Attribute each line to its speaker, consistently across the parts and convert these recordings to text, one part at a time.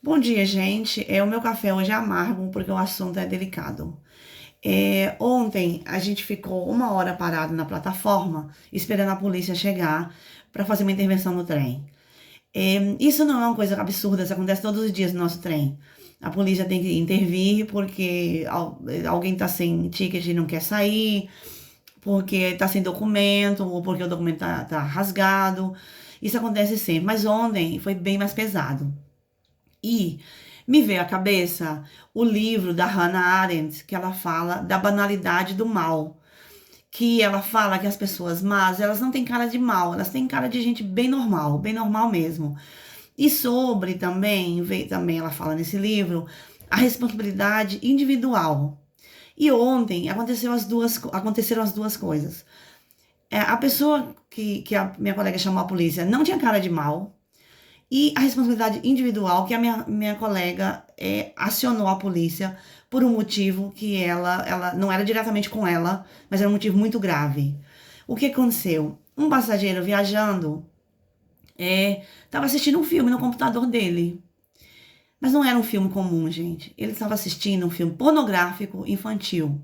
Speaker 1: Bom dia, gente. O meu café hoje é amargo porque o assunto é delicado. Ontem a gente ficou uma hora parado na plataforma esperando a polícia chegar para fazer uma intervenção no trem. Isso não é uma coisa absurda, isso acontece todos os dias no nosso trem. A polícia tem que intervir porque alguém está sem ticket e não quer sair, porque está sem documento ou porque o documento tá rasgado. Isso acontece sempre, mas ontem foi bem mais pesado. E me veio à cabeça o livro da Hannah Arendt, que ela fala da banalidade do mal. Que ela fala que as pessoas más, elas não têm cara de mal, elas têm cara de gente bem normal mesmo. E sobre também, também ela fala nesse livro, a responsabilidade individual. E ontem aconteceram as duas coisas. A pessoa que a minha colega chamou a polícia não tinha cara de mal, e a responsabilidade individual, que a minha colega acionou a polícia por um motivo que ela não era diretamente com ela, mas era um motivo muito grave. O que aconteceu? Um passageiro viajando estava assistindo um filme no computador dele. Mas não era um filme comum, gente. Ele estava assistindo um filme pornográfico infantil.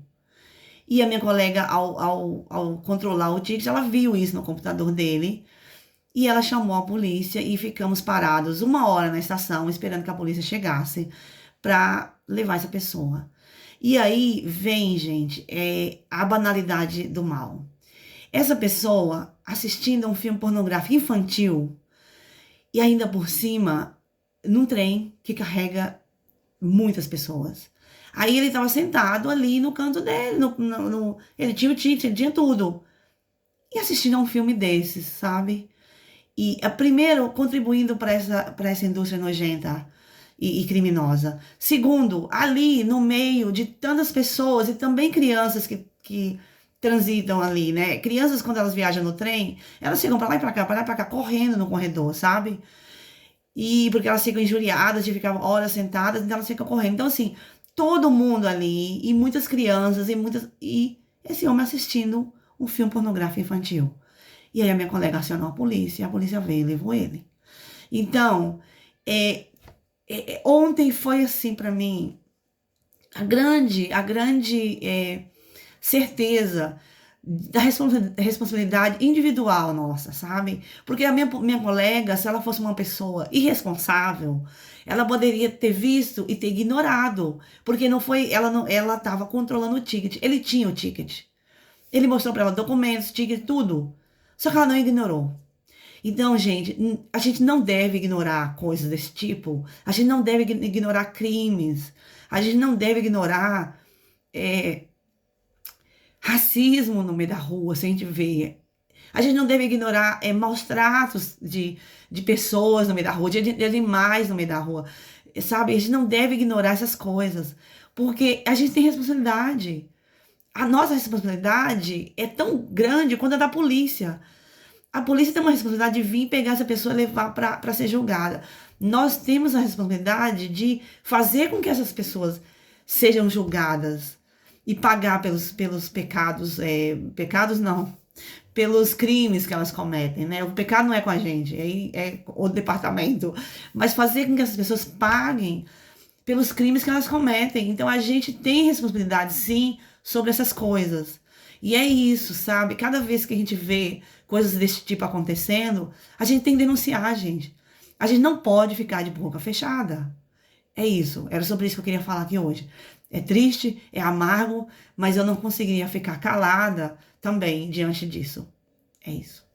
Speaker 1: E a minha colega, ao controlar o ticket, ela viu isso no computador dele. E ela chamou a polícia e ficamos parados uma hora na estação esperando que a polícia chegasse para levar essa pessoa. E aí vem, gente, a banalidade do mal. Essa pessoa assistindo a um filme pornográfico infantil e ainda por cima num trem que carrega muitas pessoas. Aí ele estava sentado ali no canto dele, ele tinha o ticket, ele tinha tudo. E assistindo a um filme desses, sabe? E, primeiro, contribuindo para essa indústria nojenta e criminosa. Segundo, ali no meio de tantas pessoas e também crianças que transitam ali, né? Crianças, quando elas viajam no trem, elas ficam para lá e para lá e para cá, correndo no corredor, sabe? E porque elas ficam injuriadas de ficar horas sentadas, então elas ficam correndo. Então, assim, todo mundo ali, e muitas crianças, e esse homem assistindo um filme pornográfico infantil. E aí a minha colega acionou a polícia veio e levou ele. Então, ontem foi assim para mim a grande certeza da responsabilidade individual nossa, sabe? Porque a minha colega, se ela fosse uma pessoa irresponsável, ela poderia ter visto e ter ignorado, porque não foi, ela não, ela estava controlando o ticket. Ele tinha o ticket. Ele mostrou para ela documentos, ticket, tudo. Só que ela não ignorou. Então, gente, a gente não deve ignorar coisas desse tipo. A gente não deve ignorar crimes. A gente não deve ignorar é, racismo no meio da rua, se a gente vê. A gente não deve ignorar maus tratos de pessoas no meio da rua, de animais no meio da rua. Sabe? A gente não deve ignorar essas coisas. Porque a gente tem responsabilidade. A nossa responsabilidade é tão grande quanto a da polícia. A polícia tem uma responsabilidade de vir pegar essa pessoa e levar para ser julgada. Nós temos a responsabilidade de fazer com que essas pessoas sejam julgadas e pagar pelos pecados, pecados não, pelos crimes que elas cometem, né? O pecado não é com a gente, é o departamento, mas fazer com que essas pessoas paguem pelos crimes que elas cometem. Então a gente tem responsabilidade, sim, sobre essas coisas. E é isso, sabe? Cada vez que a gente vê coisas desse tipo acontecendo, a gente tem que denunciar, gente. A gente não pode ficar de boca fechada. É isso. Era sobre isso que eu queria falar aqui hoje. É triste, é amargo, mas eu não conseguiria ficar calada também diante disso. É isso.